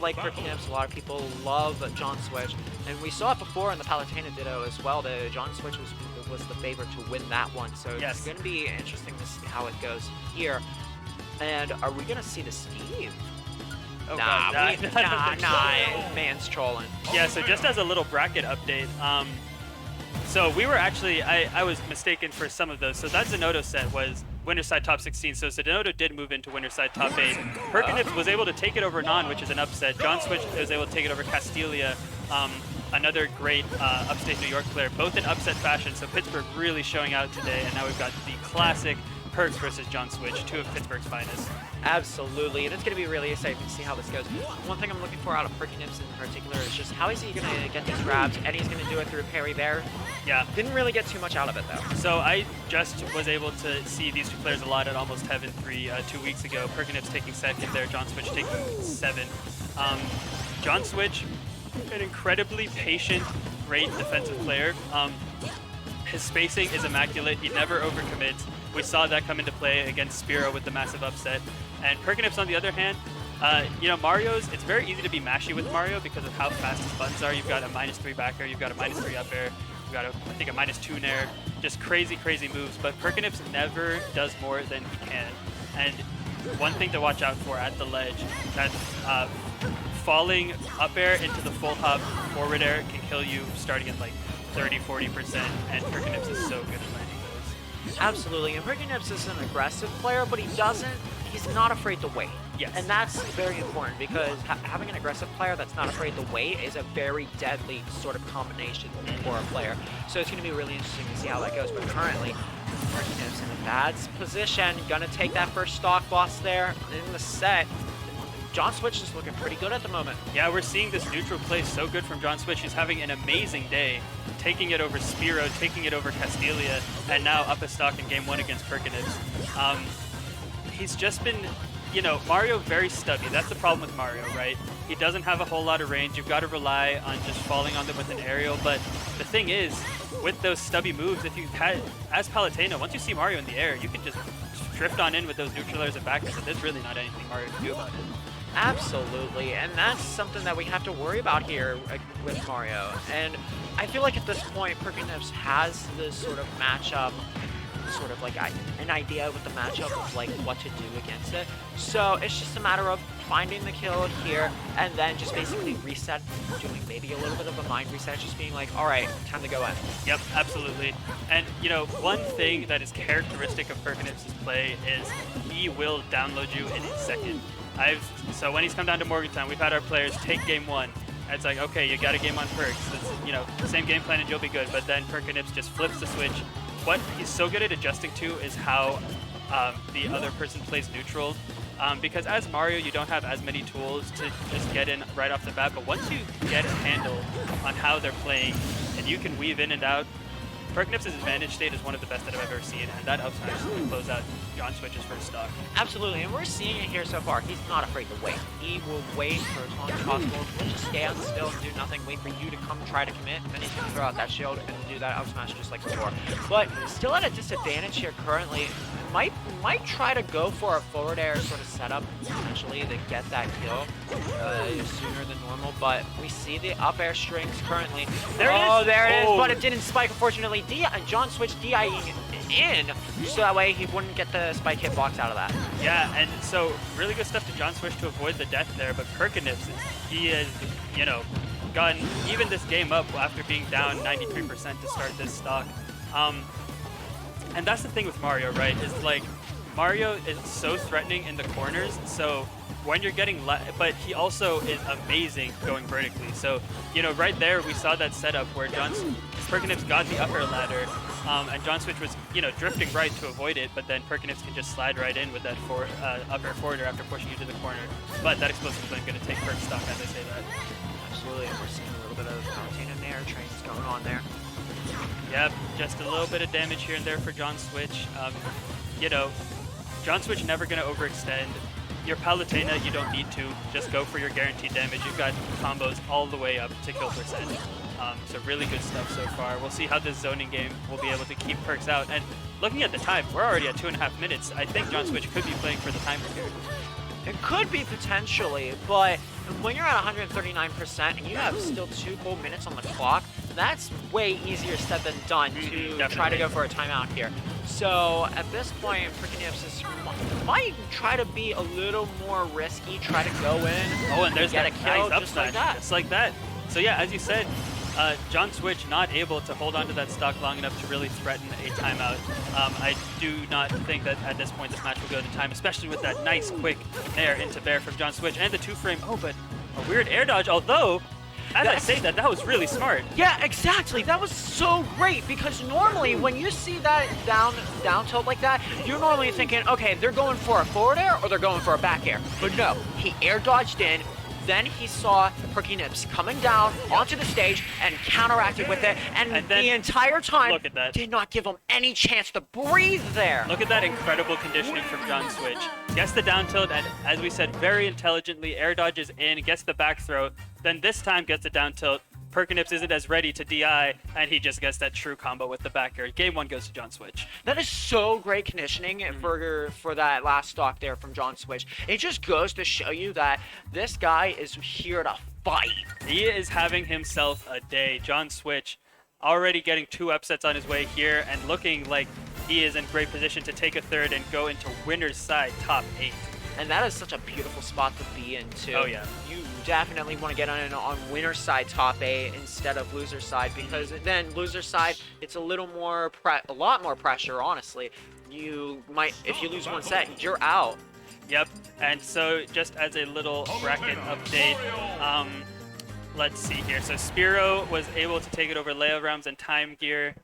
like Perkinips, a lot of people love JohnSwitch, and we saw it before in the Palutena Ditto as well. The JohnSwitch was the favorite to win that one, so it's going to be interesting to see how it goes here. And are we going to see the Steve? Oh, nah, man's trolling. Yeah, so just as a little bracket update, so we were actually, I was mistaken for some of those. So that Zenodo set was winner side top 16, so Zenodo did move into winner side top 8. Perkinips was able to take it over Non, which is an upset. JohnSwitch was able to take it over Castilia, another great upstate New York player, both in upset fashion. So Pittsburgh really showing out today, and now we've got the classic Perks versus JohnSwitch, two of Pittsburgh's finest. Absolutely, and it's going to be really exciting to see how this goes. One thing I'm looking for out of Perkinips in particular is just how is he going to get these grabs, and he's going to do it through Parry Bear. Yeah. Didn't really get too much out of it, though. So I just was able to see these two players a lot at Almost Heaven 3 2 weeks ago. Perkinips taking second there, JohnSwitch taking 7. JohnSwitch, an incredibly patient, great defensive player. His spacing is immaculate. He never overcommits. We saw that come into play against Spiro with the massive upset. And Perkinips, on the other hand, you know, it's very easy to be mashy with Mario because of how fast his buttons are. You've got a -3 back air, you've got a -3 up air, you've got, I think, a -2 nair. Just crazy, crazy moves. But Perkinips never does more than he can. And one thing to watch out for at the ledge, that falling up air into the full hop forward air can kill you starting at like 30–40%, and Perkinips is so good at landing those. Absolutely, and Perkinips is an aggressive player, but he's not afraid to wait. Yes. And that's very important because having an aggressive player that's not afraid to wait is a very deadly sort of combination for a player. So it's going to be really interesting to see how that goes. But currently, Perkinips in a bad position, going to take that first stock loss there in the set. JohnSwitch is looking pretty good at the moment. Yeah, we're seeing this neutral play so good from JohnSwitch. He's having an amazing day, taking it over Spiro, taking it over Castilia, and now up a stock in game 1 against Perkinips. He's just been, you know, Mario very stubby. That's the problem with Mario, right? He doesn't have a whole lot of range. You've got to rely on just falling on them with an aerial. But the thing is, with those stubby moves, if you had, as Palutena, once you see Mario in the air, you can just drift on in with those neutral airs and back airs, and there's really not anything Mario can do about it. Absolutely, and that's something that we have to worry about here with Mario. And I feel like at this point, Perkinips has this sort of matchup, sort of like an idea with the matchup of like what to do against it. So it's just a matter of finding the kill here and then just basically reset, doing maybe a little bit of a mind reset, just being like, all right, time to go in. Yep, absolutely. And you know, one thing that is characteristic of Perkinips' play is he will download you in a second. So when he's come down to Morgantown, we've had our players take game 1. And it's like, okay, you got a game on Perks. It's, you know, same game plan and you'll be good. But then Perkinips just flips the switch. What he's so good at adjusting to is how the other person plays neutral. Because as Mario, you don't have as many tools to just get in right off the bat. But once you get a handle on how they're playing and you can weave in and out, Perkinips' advantage state is one of the best that I've ever seen, and that helps nicely close out JohnSwitch's first stock. Absolutely, and we're seeing it here so far. He's not afraid to wait. He will wait for as long as possible. He'll just stand still and do nothing, wait for you to come try to commit, and then he's going to throw out that shield and do that up smash just like before. But still at a disadvantage here currently. Might try to go for a forward air sort of setup potentially to get that kill sooner than normal, but we see the up air strings currently. There it is, but it didn't spike, unfortunately. JohnSwitch DIing in, so that way he wouldn't get the spike hitbox out of that. Yeah, and so really good stuff to JohnSwitch to avoid the death there, but Perkinips, he has, you know, gotten even this game up after being down 93% to start this stock. And that's the thing with Mario, right, is like, Mario is so threatening in the corners, so when you're getting but he also is amazing going vertically. So, you know, right there we saw that setup where Perkinips got the upper ladder, and JohnSwitch was, you know, drifting right to avoid it, but then Perkinips can just slide right in with that upper forwarder after pushing you to the corner. But that explosive flame going to take Perk stock as I say that. Absolutely, and we're seeing a little bit of Palutena and air trains going on there. Yep, just a little bit of damage here and there for JohnSwitch. You know, JohnSwitch never going to overextend. Your Palutena, you don't need to. Just go for your guaranteed damage. You've got combos all the way up to kill percent. So really good stuff so far. We'll see how this zoning game will be able to keep Perks out. And looking at the time, we're already at 2.5 minutes. I think JohnSwitch could be playing for the timer here. It could be potentially, but when you're at 139% and you have still 2 full minutes on the clock, that's way easier said than done to try to go for a timeout here. So at this point, Perkinips might try to be a little more risky, try to go in. Oh, and there's get that a kill nice just like upside. that. Just like that. So yeah, as you said, JohnSwitch not able to hold on to that stock long enough to really threaten a timeout. I do not think that at this point this match will go to time, especially with that nice quick air into Bear from JohnSwitch and the 2-frame. Oh, but a weird air dodge, although, as I say that was really smart. Yeah, exactly. That was so great because normally when you see that down tilt like that, you're normally thinking, okay, they're going for a forward air or they're going for a back air. But no, he air dodged in. Then he saw Perkinips coming down onto the stage and counteracted with it, and then, the entire time look at that. Did not give him any chance to breathe there. Look at that incredible conditioning from JohnSwitch. Gets the down tilt, and as we said, very intelligently air dodges in, gets the back throw, then this time gets the down tilt. Perkinips isn't as ready to DI, and he just gets that true combo with the back air. Game 1 goes to JohnSwitch. That is so great conditioning for that last stock there from JohnSwitch. It just goes to show you that this guy is here to fight. He is having himself a day. JohnSwitch already getting 2 upsets on his way here, and looking like he is in great position to take a third and go into winner's side top 8. And that is such a beautiful spot to be in, too. Oh, yeah. You definitely want to get on winner's side top 8 instead of loser's side, because then loser's side, it's a lot more pressure, honestly. You might, if you lose one set, you're out. Yep, and so just as a little bracket update, let's see here. So Spiro was able to take it over Leo Realms and Time Gear.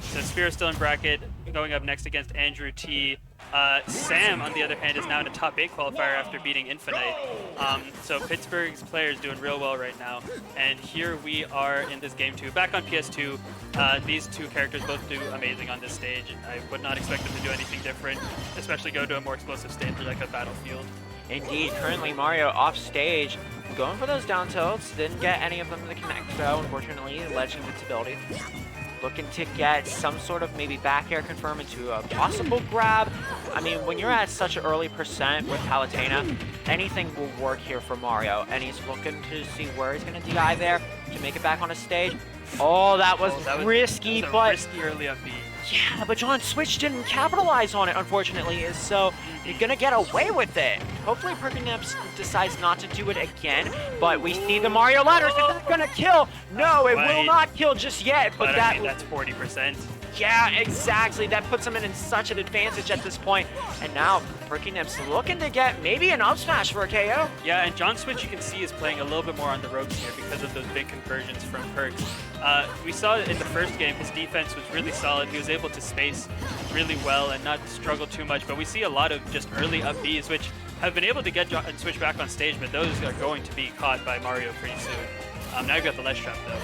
So Spiro's still in bracket, going up next against Andrew T. Sam, on the other hand, is now in a top 8 qualifier after beating Infinite. So Pittsburgh's players doing real well right now. And here we are in this game 2. Back on PS2, these 2 characters both do amazing on this stage. I would not expect them to do anything different, especially go to a more explosive stage like a Battlefield. Indeed, currently Mario off stage, going for those down tilts, didn't get any of them to connect though, unfortunately, ledge invincibility. Looking to get some sort of maybe back air confirm into a possible grab. I mean, when you're at such an early percent with Palutena, anything will work here for Mario. And he's looking to see where he's going to DI there to make it back on a stage. Oh, that was risky, but risky early up B. Yeah, but JohnSwitch didn't capitalize on it, unfortunately, so you're gonna get away with it. Hopefully Perkinips decides not to do it again, but we see the Mario ladders. Is that gonna kill? No, it will not kill just yet, but I mean, that's 40%. Yeah, exactly. That puts him in such an advantage at this point. And now Perkinips looking to get maybe an up smash for a KO. Yeah, and JohnSwitch you can see is playing a little bit more on the ropes here because of those big conversions from Perks. We saw in the first game his defense was really solid. He was able to space really well and not struggle too much. But we see a lot of just early up Bs, which have been able to get JohnSwitch back on stage, but those are going to be caught by Mario pretty soon. Now you've got the ledge trap though.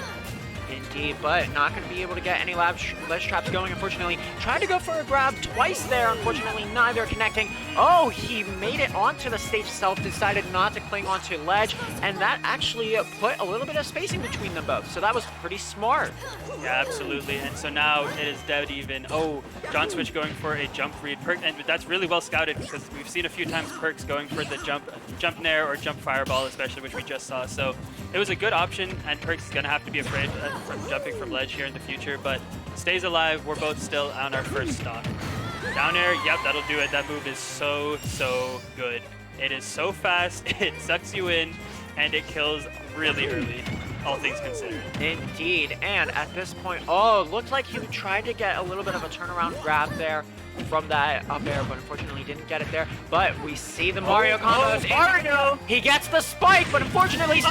Indeed, but not going to be able to get any ledge traps going, unfortunately. Tried to go for a grab twice there, unfortunately neither connecting. Oh, he made it onto the stage itself, decided not to cling onto ledge, and that actually put a little bit of spacing between them both, so that was pretty smart. Yeah, absolutely, and so now it is dead even. Oh, JohnSwitch going for a jump read, and that's really well scouted because we've seen a few times Perks going for the jump nair or jump fireball, especially, which we just saw, so it was a good option, and Perks is going to have to be afraid from jumping from ledge here in the future, but stays alive. We're both still on our first stock. Down air, yep, that'll do it. That move is so good. It is so fast, it sucks you in, and it kills really early, all things considered. Indeed, and at this point, oh, it looked like he tried to get a little bit of a turnaround grab there from that up air, but unfortunately didn't get it there. But we see the Mario combos. Mario! He gets the spike, but unfortunately,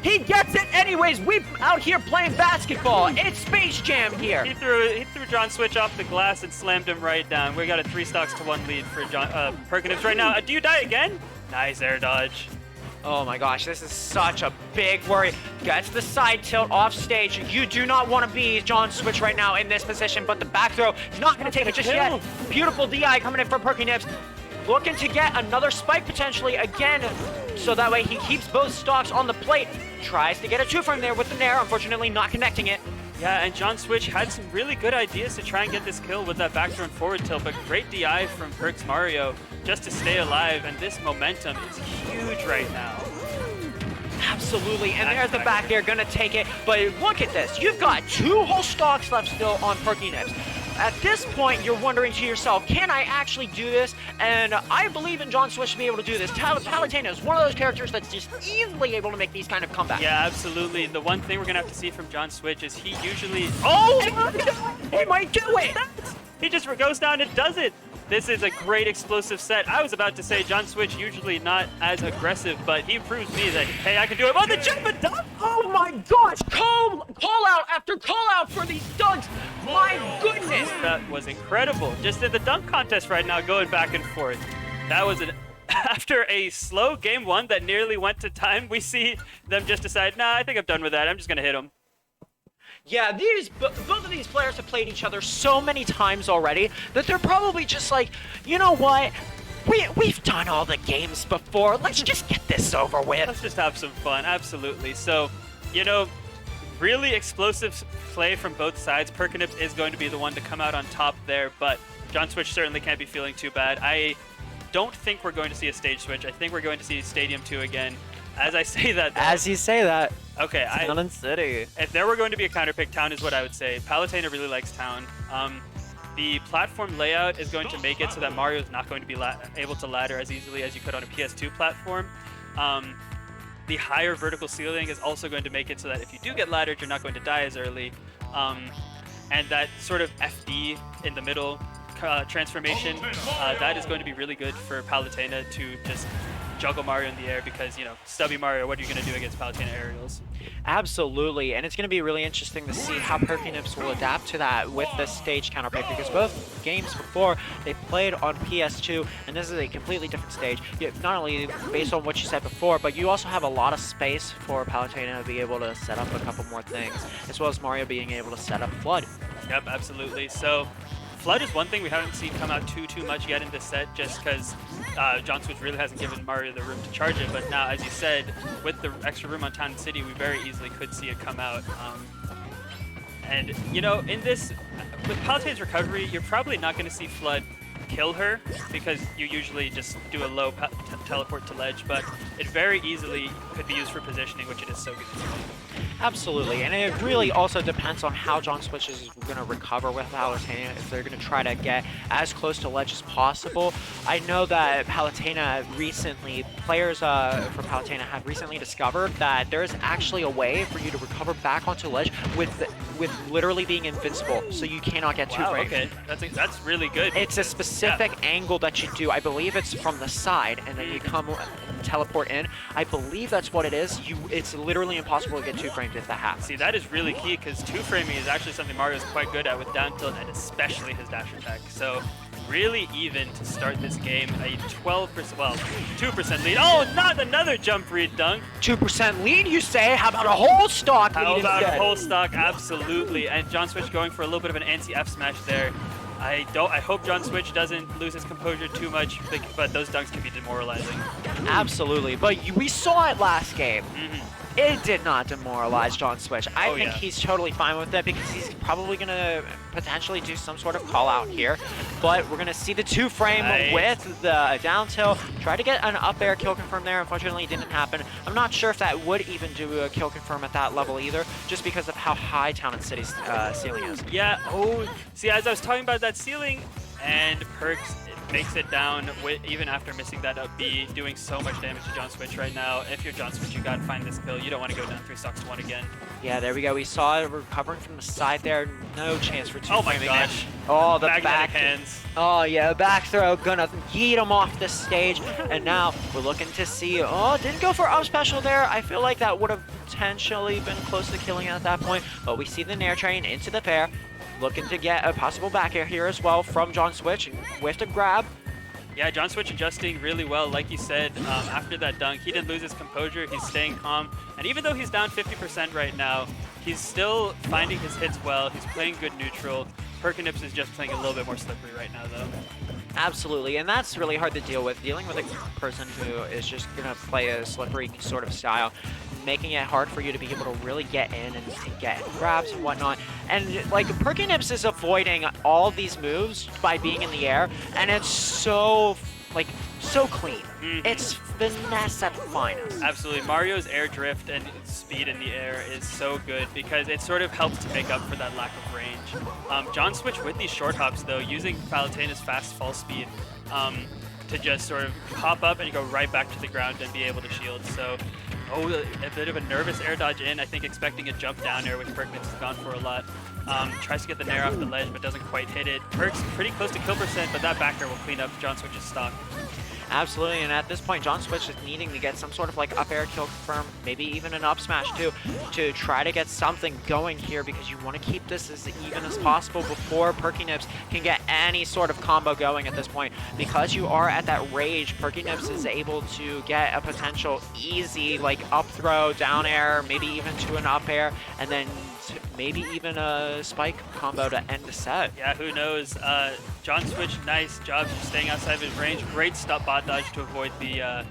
he gets it anyways. We're out here playing basketball. It's Space Jam here. He threw JohnSwitch off the glass and slammed him right down. We got a 3 stocks to 1 lead for Perkinips right now. Do you die again? Nice air dodge. Oh my gosh, this is such a big worry. Gets the side tilt off stage. You do not want to be JohnSwitch right now in this position, but the back throw is not going to take it just yet. Beautiful DI coming in from Perkinips. Looking to get another spike potentially again, so that way he keeps both stocks on the plate. Tries to get a 2 from there with the nair, unfortunately not connecting it. Yeah, and JohnSwitch had some really good ideas to try and get this kill with that back throw and forward tilt, but great DI from Perk's Mario just to stay alive, and this momentum is huge right now. Absolutely, and there's the back air, gonna take it, but look at this. You've got 2 whole stocks left still on Perkinips. At this point, you're wondering to yourself, can I actually do this? And I believe in JohnSwitch to be able to do this. Palutena is one of those characters that's just easily able to make these kind of comebacks. Yeah, absolutely. The one thing we're going to have to see from JohnSwitch is he usually... Oh! He might do it! He just goes down and does it. This is a great explosive set. I was about to say JohnSwitch usually not as aggressive, but he proves me that, hey, I can do it. Oh, the jump and dunk! Oh my gosh! Call out after call out for these dunks! My goodness! That was incredible. Just in the dunk contest right now, going back and forth. That was an... After a slow game 1 that nearly went to time, we see them just decide, nah, I think I'm done with that. I'm just going to hit him. Yeah, both of these players have played each other so many times already that they're probably just like, you know what? We've done all the games before. Let's just get this over with. Let's just have some fun. Absolutely. So, you know, really explosive play from both sides. Perkinips is going to be the one to come out on top there, but JohnSwitch certainly can't be feeling too bad. I don't think we're going to see a stage switch. I think we're going to see Stadium 2 again. As I say that, though, As you say that, okay, Town and City. if there were going to be a counter pick, Town is what I would say. Palutena really likes Town. The platform layout is going to make it so that Mario is not going to be able to ladder as easily as you could on a PS2 platform. The higher vertical ceiling is also going to make it so that if you do get laddered, you're not going to die as early. And that sort of FD in the middle transformation, that is going to be really good for Palutena to just juggle Mario in the air because, you know, stubby Mario, what are you going to do against Palutena aerials? Absolutely, and it's going to be really interesting to see how Perkinips will adapt to that with this stage counter pick, because both games before they played on PS2, and this is a completely different stage. Not only based on what you said before, but you also have a lot of space for Palutena to be able to set up a couple more things, as well as Mario being able to set up Flood. Yep, absolutely. So Flood is one thing we haven't seen come out too much yet in this set, just because JohnSwitch really hasn't given Mario the room to charge it. But now, as you said, with the extra room on Town and City, we very easily could see it come out. And, you know, in this, with Palutena's recovery, you're probably not going to see Flood kill her, because you usually just do a low teleport to ledge, but it very easily could be used for positioning, which it is so good at doing. Absolutely, and it really also depends on how JohnSwitch is going to recover with Palutena, if they're going to try to get as close to ledge as possible. I know that Palutena recently, players from Palutena have recently discovered that there is actually a way for you to recover back onto ledge with literally being invincible, so you cannot get too framed. Okay, that's really good. It's a specific angle that you do. I believe it's from the side, and then you come teleport in. I believe that's what it is. It's literally impossible to get two framed if that happens. See, that is really key, because two-framing is actually something Mario is quite good at with down tilt, and especially his dash attack. So really even to start this game. A 12%, well, 2% lead. Oh, not another jump read dunk. 2% lead, you say? How about a whole stock lead? How about instead? a whole stock? Absolutely. And JohnSwitch going for a little bit of an anti-F smash there. I hope JohnSwitch doesn't lose his composure too much, but those dunks can be demoralizing. Absolutely, but we saw it last game. Mm-hmm. It did not demoralize JohnSwitch. I think he's totally fine with that, because he's probably going to potentially do some sort of call out here. But we're going to see the two frame with the down tilt. Try to get an up air kill confirm there. Unfortunately, it didn't happen. I'm not sure if that would even do a kill confirm at that level either, just because of how high Town and City's ceiling is. Yeah, see, as I was talking about that ceiling, and Perks makes it down even after missing that up B, doing so much damage to JohnSwitch right now. If you're JohnSwitch, you gotta find this kill. You don't want to go down 3 stocks to 1 again. Yeah, there we go. We saw it recovering from the side there. No chance for two. Oh my gosh. Oh, the Magnetic back hands. Oh yeah, back throw gonna yeet him off the stage. And now we're looking to see. Oh, didn't go for up special there. I feel like that would have potentially been close to killing it at that point. But we see the Nair Train into the pair. Looking to get a possible back air here as well from JohnSwitch with a grab. Yeah, JohnSwitch adjusting really well. Like you said, after that dunk, he didn't lose his composure. He's staying calm. And even though he's down 50% right now, he's still finding his hits well. He's playing good neutral. Perkinips is just playing a little bit more slippery right now, though. Absolutely, and that's really hard to deal with. Dealing with a person who is just going to play a slippery sort of style, making it hard for you to be able to really get in and get grabs and whatnot. And like Perkinips is avoiding all these moves by being in the air, and it's so clean. It's finesse at the finest. Absolutely. Mario's air drift and speed in the air is so good because it sort of helps to make up for that lack of range. JohnSwitch with these short hops, though, using Palutena's fast fall speed to just sort of hop up and go right back to the ground and be able to shield. So, a bit of a nervous air dodge in, I think expecting a jump down air, which Perkinips has gone for a lot. Tries to get the nair off the ledge, but doesn't quite hit it. Perk's pretty close to kill percent, but that back air will clean up JohnSwitch's stock. Absolutely, and at this point, JohnSwitch is needing to get some sort of like up air kill confirm, maybe even an up smash too, to try to get something going here because you want to keep this as even as possible before Perkinips can get any sort of combo going at this point. Because you are at that rage, Perkinips is able to get a potential easy like up throw, down air, maybe even to an up air, and then maybe even a spike combo to end the set. Yeah, who knows? JohnSwitch, nice job staying outside of his range. Great stop bot dodge to avoid the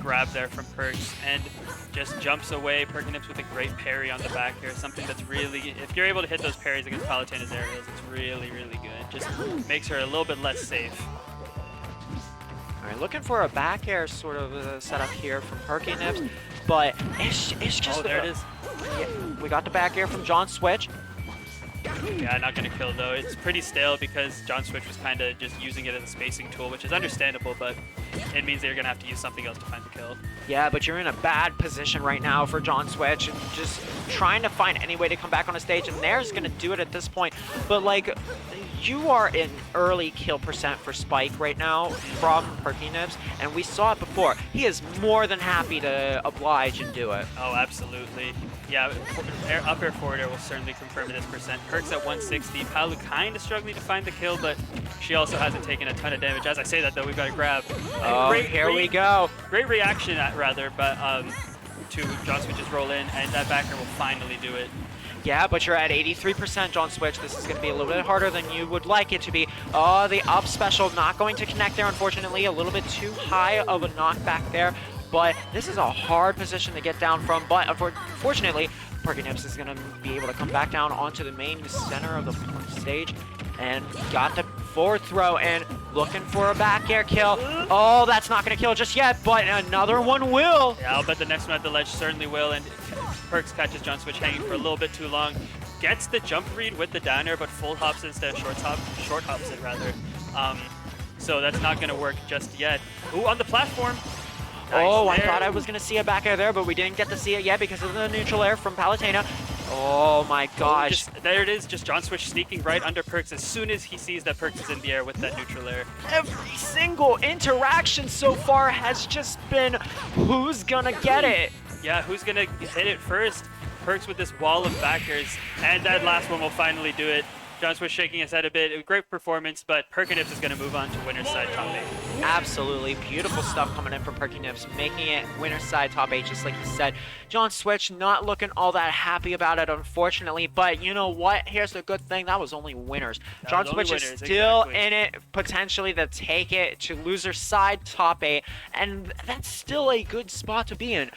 grab there from Perks, and just jumps away. Perkinips with a great parry on the back here. Something that's really, if you're able to hit those parries against Palutena's aerials, it's really, really good. Just makes her a little bit less safe. All right, looking for a back air sort of setup here from Perkinips, but it's just... Oh, there it is. Yeah, we got the back air from JohnSwitch. Yeah, not going to kill, though. It's pretty stale because JohnSwitch was kind of just using it as a spacing tool, which is understandable, but it means that you're going to have to use something else to find the kill. Yeah, but you're in a bad position right now for JohnSwitch, and just trying to find any way to come back on a stage, and Nair's going to do it at this point. But, like, you are in early kill percent for Spike right now from Perkinips, and we saw it before. He is more than happy to oblige and do it. Oh, absolutely. Yeah, up air forward air will certainly confirm this percent. Perk's at 160. Palu kind of struggling to find the kill, but she also hasn't taken a ton of damage. As I say that, though, we've got to grab. Oh, here we go. Great reaction, rather, but to JohnSwitch's roll in, and that backer will finally do it. Yeah, but you're at 83% JohnSwitch. This is going to be a little bit harder than you would like it to be. Oh, the up special not going to connect there, unfortunately. A little bit too high of a knockback there. But this is a hard position to get down from. But unfortunately, Perkinips is going to be able to come back down onto the main center of the stage. And got the forward throw in, looking for a back air kill. Oh, that's not going to kill just yet, but another one will. Yeah, I'll bet the next one at the ledge certainly will. And Perks catches JohnSwitch hanging for a little bit too long. Gets the jump read with the down air, but full hops instead of short hops it rather. So that's not going to work just yet. Ooh, on the platform. Nice oh, there. I thought I was going to see a back air there, but we didn't get to see it yet because of the neutral air from Palutena. Oh my gosh. There it is, just JohnSwitch sneaking right under Perks as soon as he sees that Perks is in the air with that neutral air. Every single interaction so far has just been who's gonna get it. Yeah, who's gonna hit it first? Perks with this wall of backers, and that last one will finally do it. JohnSwitch shaking his head a bit. A great performance, but Perkinips is going to move on to winner's side top 8. Absolutely. Beautiful stuff coming in from Perkinips, making it winner's side top 8, just like you said. JohnSwitch not looking all that happy about it, unfortunately, but you know what? Here's the good thing. That was only winners. JohnSwitch is still in it, potentially, to take it to loser's side top 8, and that's still a good spot to be in.